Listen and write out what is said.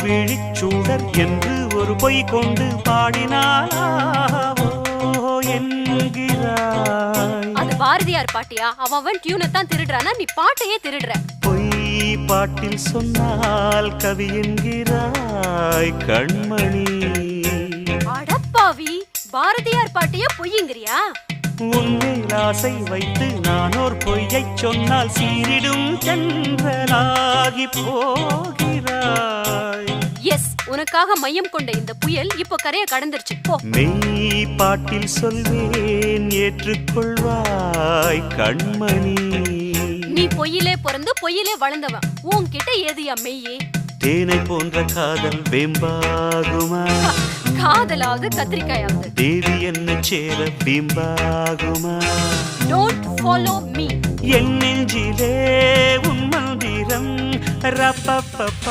விழிச்சூடர் என்று ஒரு பொய் கொண்டு பாடினாலாவோ என்கிறாய். அது பாரதியார் பாட்டியா? அவன் டியூனை தான் திருடுறானா, நீ பாட்டையே திருடுற. பொய் பாட்டில் சொன்னால் கவி என்கிறாய் கண்மணி. அடப்பாவி, பாரதியார் பாட்டையே பொய்யுங்கிறியா? உன்மேல் ஆசை வைத்து நானோர் பொய்யைச் சொன்னால் சீரிடும் சென்றலாகி போகிறாய். எஸ், உனக்காக மையம் கொண்ட இந்த புயல் இப்போ கரையை கடந்துருச்சு. போ. மெய் பாட்டில் சொல்வேன் ஏற்றுக்கொள்வாய் கண்மணி. நீ பொய்யிலே பிறந்து பொய்யிலே வளர்ந்தவன், உன்கிட்ட ஏதுயா மெய்யே? தேனை போன்ற காதல் வெம்பாகுமா? காதலாவது கத்திரிக்காயாவது தேவி என்ன சேர பிம்பாகுமா? Don't follow me. என் நெஞ்சிலே உன் மந்திரம் ரப்பப்ப